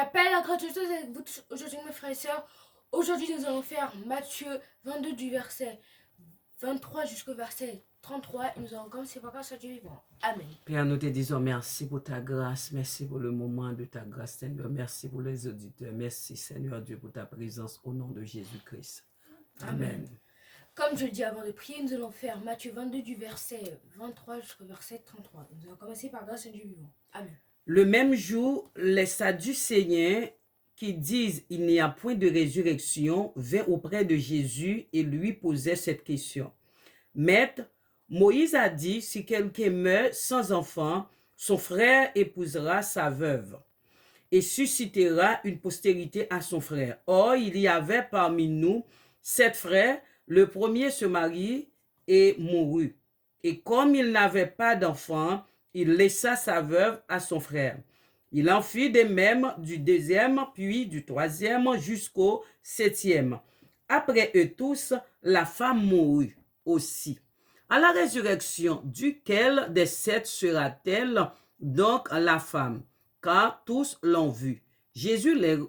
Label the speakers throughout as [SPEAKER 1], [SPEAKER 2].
[SPEAKER 1] La paix, la gratuité avec vous tous aujourd'hui, mes frères et sœurs. Aujourd'hui, nous allons faire Matthieu 22 du verset 23 jusqu'au verset 33 et nous allons commencer par grâce à Dieu vivant. Amen.
[SPEAKER 2] Père, nous te disons merci pour ta grâce, merci pour le moment de ta grâce, Seigneur. Merci pour les auditeurs. Merci, Seigneur Dieu, pour ta présence au nom de Jésus-Christ. Amen.
[SPEAKER 1] Comme je le dis avant de prier, nous allons faire Matthieu 22 du verset 23 jusqu'au verset 33. Nous allons commencer par grâce à Dieu vivant. Amen.
[SPEAKER 2] Le même jour, les Sadducéens qui disent il n'y a point de résurrection vinrent auprès de Jésus et lui posaient cette question. Maître, Moïse a dit, si quelqu'un meurt sans enfant, son frère épousera sa veuve et suscitera une postérité à son frère. Or, il y avait parmi nous 7 frères. Le premier se marie et mourut. Et comme il n'avait pas d'enfant, il laissa sa veuve à son frère. Il en fit de même du deuxième, puis du troisième, jusqu'au 7e. Après eux tous, la femme mourut aussi. À la résurrection, duquel des 7 sera-t-elle donc la femme? Car tous l'ont vu. Jésus leur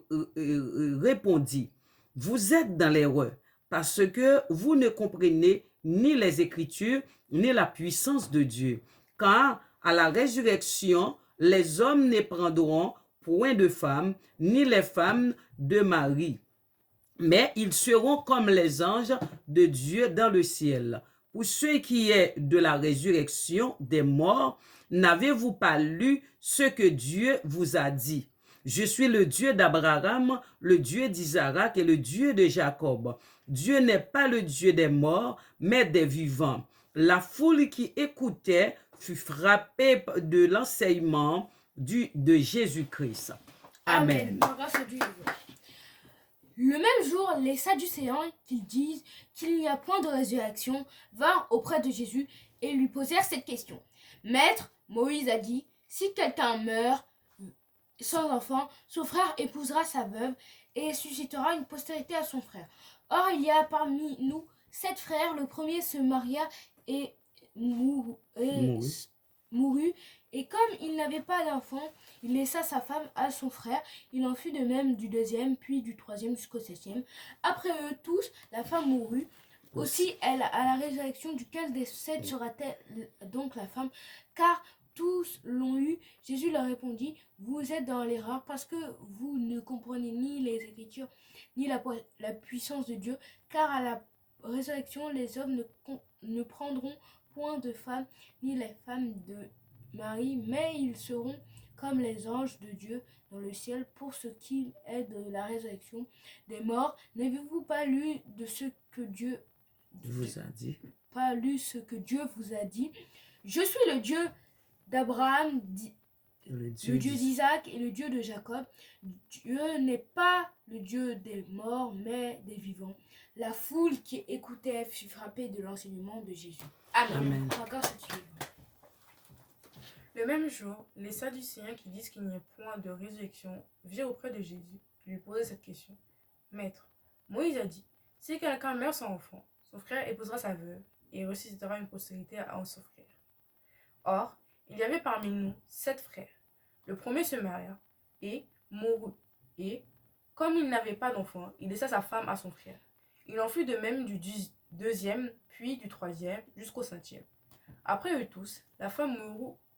[SPEAKER 2] répondit, vous êtes dans l'erreur, parce que vous ne comprenez ni les Écritures, ni la puissance de Dieu. Car à la résurrection, les hommes ne prendront point de femmes, ni les femmes de mari, mais ils seront comme les anges de Dieu dans le ciel. Pour ce qui est de la résurrection des morts, n'avez-vous pas lu ce que Dieu vous a dit? Je suis le Dieu d'Abraham, le Dieu d'Isaac et le Dieu de Jacob. Dieu n'est pas le Dieu des morts, mais des vivants. La foule qui écoutait fut frappée de l'enseignement de Jésus-Christ. Amen.
[SPEAKER 1] Par grâce à Dieu vivant. Le même jour, les Sadducéens qui disent qu'il n'y a point de résurrection vinrent auprès de Jésus et lui posèrent cette question. Maître, Moïse a dit, si quelqu'un meurt sans enfant, son frère épousera sa veuve et suscitera une postérité à son frère. Or, il y a parmi nous 7 frères. Le premier se maria et mourut. Et comme il n'avait pas d'enfant, il laissa sa femme à son frère. Il en fut de même du deuxième, puis du troisième jusqu'au 7e. Après eux tous, la femme mourut. Aussi, elle, à la résurrection duquel des 7 sera-t-elle donc la femme? Car tous l'ont eu. Jésus leur répondit, vous êtes dans l'erreur parce que vous ne comprenez ni les Écritures, ni la puissance de Dieu. Car à la résurrection, les hommes ne prendront point de femmes, ni les femmes de Marie, mais ils seront comme les anges de Dieu dans le ciel. Pour ce qui est de la résurrection des morts, n'avez-vous pas lu de ce que Dieu
[SPEAKER 2] vous a dit?
[SPEAKER 1] Pas lu ce que Dieu vous a dit? Je suis le Dieu d'Abraham, le Dieu d'Isaac et le Dieu de Jacob. Dieu n'est pas le Dieu des morts, mais des vivants. La foule qui écoutait fut frappée de l'enseignement de Jésus. Amen. Amen.
[SPEAKER 3] Le même jour, les Sadducéens qui disent qu'il n'y a point de résurrection virent auprès de Jésus et lui posaient cette question. Maître, Moïse a dit, si quelqu'un meurt sans enfant, son frère épousera sa veuve et ressuscitera une postérité à son frère. Or, il y avait parmi nous 7 frères. Le premier se maria et mourut. Et, comme il n'avait pas d'enfant, il laissa sa femme à son frère. Il en fut de même du deuxième, puis du troisième, jusqu'au 5e. Après eux tous, la femme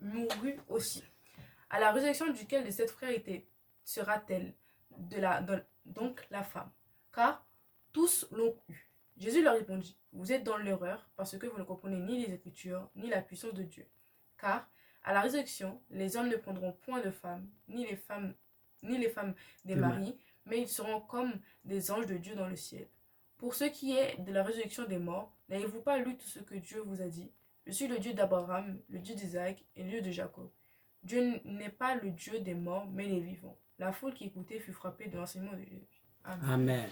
[SPEAKER 3] mourut aussi. À la résurrection duquel des 7 frères sera-t-elle donc la femme? Car tous l'ont eu. Jésus leur répondit, vous êtes dans l'erreur parce que vous ne comprenez ni les Écritures, ni la puissance de Dieu. Car, à la résurrection, les hommes ne prendront point de femmes, ni les femmes des maris, mais ils seront comme des anges de Dieu dans le ciel. Pour ce qui est de la résurrection des morts, n'avez-vous pas lu tout ce que Dieu vous a dit? Je suis le Dieu d'Abraham, le Dieu d'Isaac et le Dieu de Jacob. Dieu n'est pas le Dieu des morts, mais des vivants. La foule qui écoutait fut frappée de l'enseignement de Jésus. Amen.
[SPEAKER 2] Amen.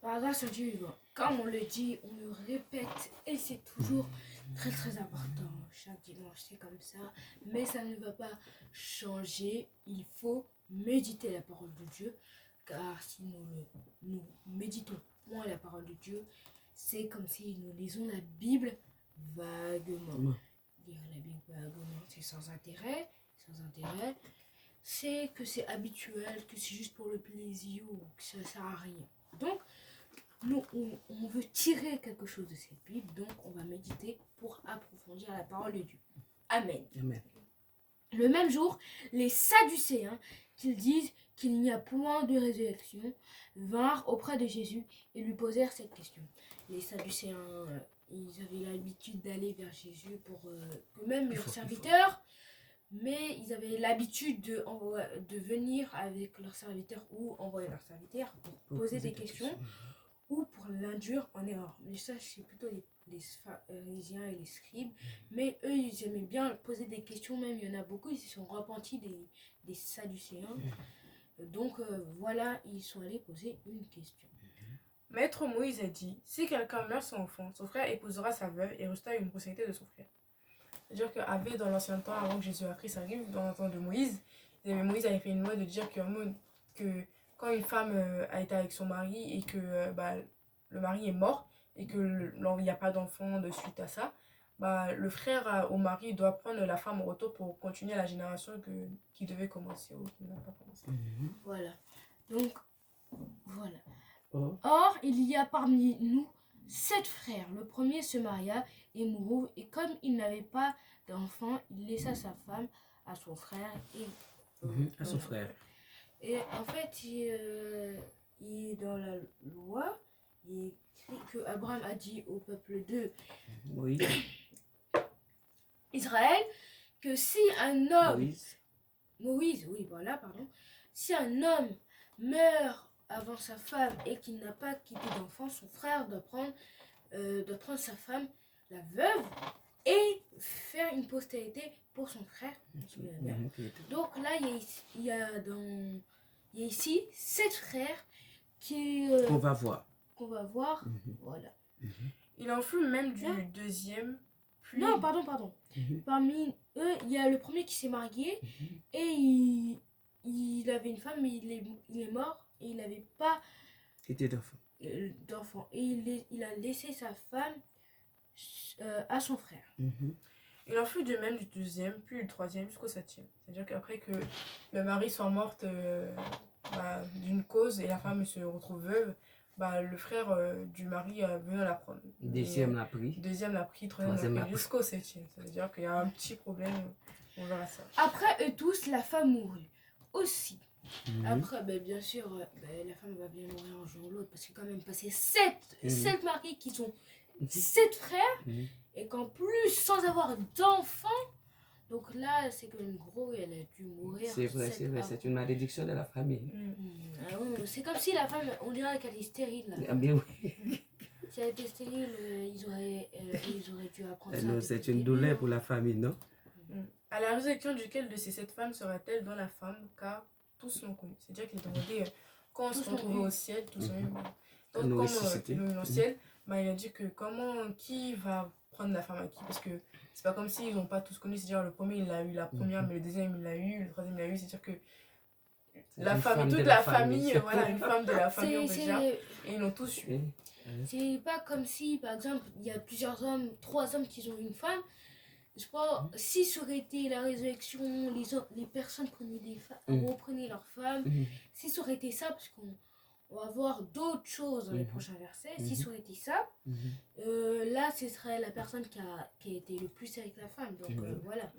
[SPEAKER 1] Par grâce à Dieu, comme on le dit, on le répète et c'est toujours très très important. Chaque dimanche, c'est comme ça. Mais ça ne va pas changer. Il faut méditer la parole de Dieu. Car si nous méditons point la parole de Dieu, c'est comme si nous lisons la Bible vaguement. Lire la Bible vaguement, c'est sans intérêt. c'est que c'est habituel, que c'est juste pour le plaisir ou que ça sert à rien. Donc, nous, on veut tirer quelque chose de cette Bible, donc on va méditer pour approfondir la parole de Dieu. Amen.
[SPEAKER 2] Amen.
[SPEAKER 1] Le même jour, les Sadducéens, qu'ils disent qu'il n'y a point de résurrection, vinrent auprès de Jésus et lui posèrent cette question. Les Sadducéens, ils avaient l'habitude d'aller vers Jésus pour eux-mêmes, leurs serviteurs, mais ils avaient l'habitude de venir avec leurs serviteurs ou envoyer leurs serviteurs pour poser des questions ou pour l'induire en erreur. Mais ça, c'est plutôt les pharisiens et les scribes. Mais eux, ils aimaient bien poser des questions, même il y en a beaucoup, ils se sont repentis des Sadducéens. Donc voilà, ils sont allés poser une question.
[SPEAKER 3] Maître Moïse a dit, si quelqu'un meurt sans enfant, son frère épousera sa veuve et restera une postérité de son frère. C'est-à-dire qu'avait dans l'ancien temps, avant que Jésus-Christ arrive, dans le temps de Moïse, Moïse avait fait une loi de dire que quand une femme a été avec son mari et que le mari est mort et qu'il n'y a pas d'enfant de suite à ça, le frère au mari doit prendre la femme au retour pour continuer la génération qui devait commencer ou qui n'a pas commencé.
[SPEAKER 1] Voilà. Donc, voilà.
[SPEAKER 2] Oh.
[SPEAKER 1] Or, il y a parmi nous 7 frères. Le premier se maria et mourut, et comme il n'avait pas d'enfant, il laissa sa femme à son frère et
[SPEAKER 2] À son frère.
[SPEAKER 1] Et en fait, il dans la loi, il est écrit que Abraham a dit au peuple de
[SPEAKER 2] Oui.
[SPEAKER 1] Israël que si un homme,
[SPEAKER 2] Moïse.
[SPEAKER 1] oui, voilà, pardon, si un homme meurt avant sa femme et qu'il n'a pas quitté d'enfant, son frère doit prendre sa femme, la veuve, et faire une postérité pour son frère. Donc là, il y a ici 7 frères
[SPEAKER 2] qu'on va voir.
[SPEAKER 1] Voilà.
[SPEAKER 3] Il en fut même du deuxième, puis...
[SPEAKER 1] Non, pardon. Parmi eux, il y a le premier qui s'est marié et il avait une femme, mais il est mort et il n'avait pas d'enfant. Et il a laissé sa femme à son frère.
[SPEAKER 3] Il en fut de même du deuxième, puis du troisième jusqu'au septième. C'est-à-dire qu'après que le mari soit morte d'une cause et la femme se retrouve veuve, le frère du mari venu la prendre.
[SPEAKER 2] Deuxième l'a pris.
[SPEAKER 3] Troisième l'a pris, jusqu'au septième. Ça veut dire qu'il y a un petit problème, on verra ça.
[SPEAKER 1] Après eux tous, la femme mourut aussi. Après, bien sûr, la femme va bien mourir un jour ou l'autre parce qu'il y a quand même passé 7 maris qui sont 7 frères et qu'en plus, sans avoir d'enfants, donc là, c'est quand même gros et elle a dû mourir.
[SPEAKER 2] C'est vrai, c'est une malédiction de la famille.
[SPEAKER 1] C'est comme si la femme, on dirait qu'elle est stérile. Là.
[SPEAKER 2] Ah bien oui.
[SPEAKER 1] Si elle était stérile, ils auraient dû apprendre ça.
[SPEAKER 2] C'est une douleur pour la famille, non?
[SPEAKER 3] À la résurrection duquel de ces 7 femmes sera-t-elle dans la femme, car tous l'ont connu. C'est-à-dire qu'il demandait quand on se retrouvait au ciel, tous ont eu. Donc, comme ils ont eu au ciel, il a dit que qui va prendre la femme à qui? Parce que c'est pas comme s'ils n'ont pas tous connu. C'est-à-dire le premier, il a eu la première, mais le deuxième, il l'a eu, le troisième, il l'a eu. C'est-à-dire que la famille, toute la famille, voilà, une femme de la famille, on peut dire, et ils l'ont tous eu.
[SPEAKER 1] C'est pas comme si, par exemple, il y a plusieurs hommes, 3 hommes qui ont une femme. Je crois, si ça aurait été la résurrection, les personnes reprenaient leurs femmes. Si ça aurait été ça, parce qu'on va voir d'autres choses dans les prochains versets. Si ça aurait été ça, là, ce serait la personne qui a été le plus avec la femme. Donc voilà.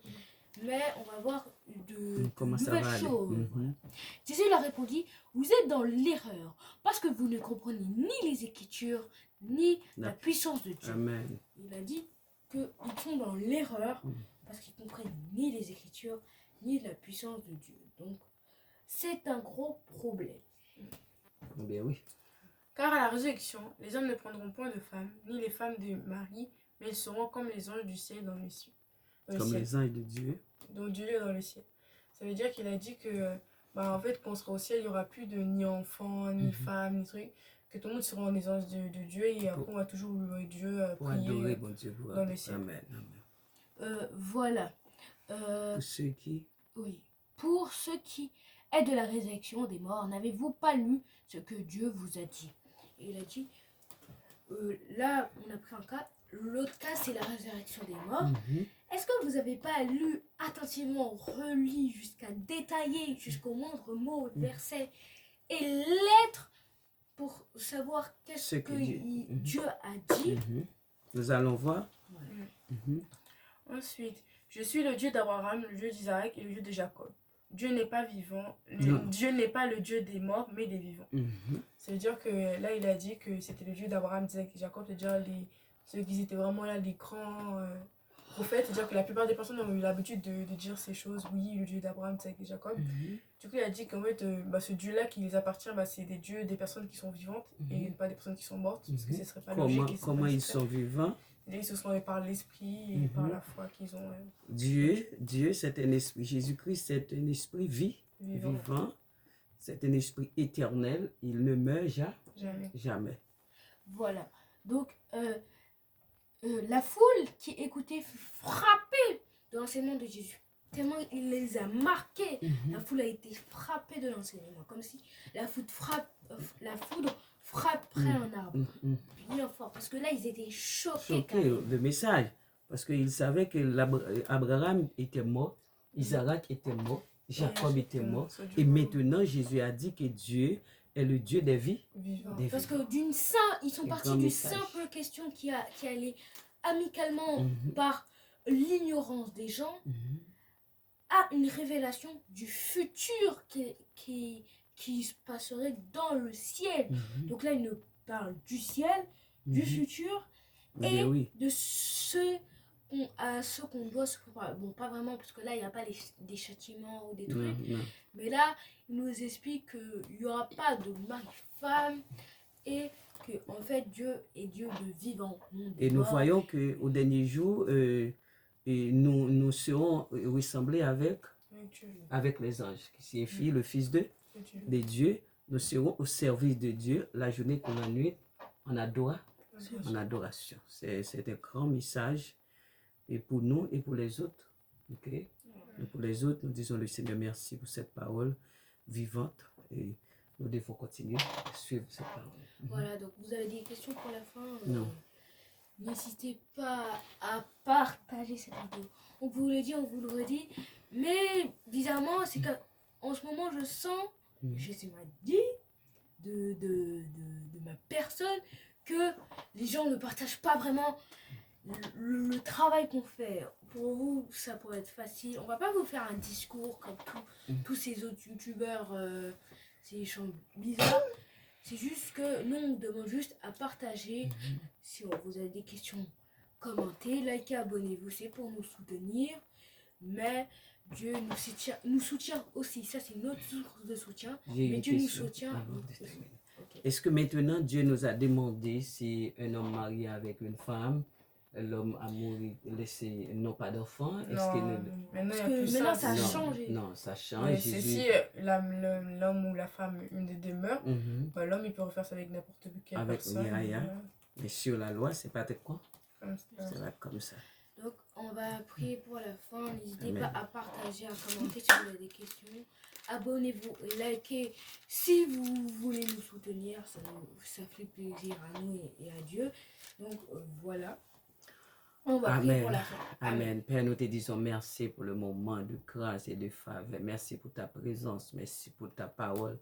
[SPEAKER 1] Mais on va voir de nouvelles choses. Jésus leur répondit, vous êtes dans l'erreur, parce que vous ne comprenez ni les Écritures, ni la puissance de Dieu.
[SPEAKER 2] Amen.
[SPEAKER 1] Il a dit qu'ils sont dans l'erreur parce qu'ils comprennent ni les Écritures ni la puissance de Dieu. Donc, c'est un gros problème.
[SPEAKER 2] Bien oui.
[SPEAKER 3] Car à la résurrection, les hommes ne prendront point de femmes, ni les femmes de mari, mais ils seront comme les anges du ciel dans le ciel.
[SPEAKER 2] Comme les anges de Dieu.
[SPEAKER 3] Donc Dieu est dans le ciel. Ça veut dire qu'il a dit que, en fait, quand on sera au ciel, il n'y aura plus de ni enfants, ni femmes, ni trucs. Que tout le monde sera des anges de Dieu et après on va toujours louer Dieu, prier
[SPEAKER 2] adorer bon Dieu,
[SPEAKER 3] dans le ciel.
[SPEAKER 2] Amen.
[SPEAKER 1] Voilà.
[SPEAKER 2] Pour ceux qui...
[SPEAKER 1] Oui. Pour ceux qui est de la résurrection des morts, n'avez-vous pas lu ce que Dieu vous a dit? Et il a dit, là, on a pris un cas. L'autre cas, c'est la résurrection des morts. Est-ce que vous n'avez pas lu attentivement, relu jusqu'à détailler jusqu'au moindre mot, verset et lettre pour savoir
[SPEAKER 2] Ce
[SPEAKER 1] qu'est-ce
[SPEAKER 2] que
[SPEAKER 1] que Dieu a dit?
[SPEAKER 2] Nous allons voir.
[SPEAKER 3] Ensuite, je suis le Dieu d'Abraham, le Dieu d'Isaac et le Dieu de Jacob. Dieu n'est pas vivant,
[SPEAKER 2] Non.
[SPEAKER 3] Dieu n'est pas le Dieu des morts, mais des vivants. Ça veut dire que là, il a dit que c'était le Dieu d'Abraham, d'Isaac et Jacob, c'est-à-dire ceux qui étaient vraiment là, les grands prophètes, c'est-à-dire que la plupart des personnes ont eu l'habitude de dire ces choses, oui, le Dieu d'Abraham, d'Isaac et Jacob. Du coup, il a dit qu'en fait, ce Dieu-là qui les appartient, c'est des dieux, des personnes qui sont vivantes et pas des personnes qui sont mortes, parce que ce serait pas logique.
[SPEAKER 2] Comment ils sont vivants?
[SPEAKER 3] Ils se sont par l'esprit et par la foi qu'ils ont.
[SPEAKER 2] Dieu, c'est un esprit. Jésus-Christ, c'est un esprit vivant. C'est un esprit éternel. Il ne meurt jamais.
[SPEAKER 1] Voilà. Donc, la foule qui écoutait fut frappée de l'enseignement de Jésus. Tellement il les a marqués. La foule a été frappée de l'enseignement. Comme si la foudre frapperait un arbre. Bien fort. Parce que là, ils étaient choqués.
[SPEAKER 2] Le message. Parce qu'ils savaient que Abraham était mort, Isaac était mort, Jacob était mort. Et maintenant, Jésus a dit que Dieu est le Dieu des vies.
[SPEAKER 1] Parce que ils sont partis d'une simple question qui allait amicalement par l'ignorance des gens à une révélation du futur qui se passerait dans le ciel. Donc là, il nous parle du ciel, du futur et de ceux qu'on doit se préparer. Bon, pas vraiment, parce que là, il n'y a pas des châtiments ou des trucs. Mais là, il nous explique qu'il n'y aura pas de mari-femme et que, en fait, Dieu est Dieu de vivant.
[SPEAKER 2] Et nous voyons qu'au dernier jour, nous serons ressemblés avec les anges, qui signifie le Fils de Dieu. Nous serons au service de Dieu la journée comme la nuit en adoration. C'est un grand message et pour nous et pour les autres. Et pour les autres, nous disons le Seigneur merci pour cette parole vivante et nous devons continuer à suivre cette parole.
[SPEAKER 1] Voilà, donc vous avez des questions pour la fin?
[SPEAKER 2] Non.
[SPEAKER 1] N'hésitez pas à partager cette vidéo. On vous le dit, on vous le redit. Mais bizarrement, c'est qu'en ce moment, je sens, je sais pas dit, de ma personne, que les gens ne partagent pas vraiment le travail qu'on fait. Pour vous, ça pourrait être facile. On va pas vous faire un discours comme tous ces autres youtubeurs, ces gens bizarres. C'est juste que nous, on demande juste à partager. Si vous avez des questions, commentez, likez, abonnez-vous. C'est pour nous soutenir. Mais Dieu nous soutient aussi. Ça, c'est notre source de soutien. Mais Dieu nous soutient aussi.
[SPEAKER 2] Est-ce que maintenant, Dieu nous a demandé si un homme marié avec une femme, l'homme a mouru, laissé, non pas d'enfant?
[SPEAKER 1] Maintenant, ça a changé.
[SPEAKER 2] Non, ça change.
[SPEAKER 3] C'est si l'homme ou la femme, une des deux meurt, l'homme il peut refaire ça avec n'importe quelle personne.
[SPEAKER 2] Mais sur la loi, c'est pas quoi?
[SPEAKER 3] C'est
[SPEAKER 2] pas comme ça.
[SPEAKER 1] Donc, on va prier pour la fin. N'hésitez pas à partager, à commenter si vous avez des questions. Abonnez-vous et likez si vous voulez nous soutenir. Ça fait plaisir à nous et à Dieu. Donc, voilà. On va prier pour la fin.
[SPEAKER 2] Amen. Père, nous te disons merci pour le moment de grâce et de faveur. Merci pour ta présence. Merci pour ta parole.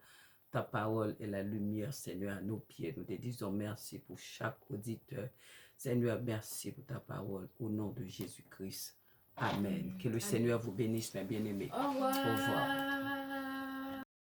[SPEAKER 2] Ta parole est la lumière, Seigneur, à nos pieds. Nous te disons merci pour chaque auditeur. Seigneur, merci pour ta parole. Au nom de Jésus-Christ. Amen. Que le Seigneur vous bénisse, mes bien-aimés.
[SPEAKER 1] Au revoir.
[SPEAKER 2] Au revoir.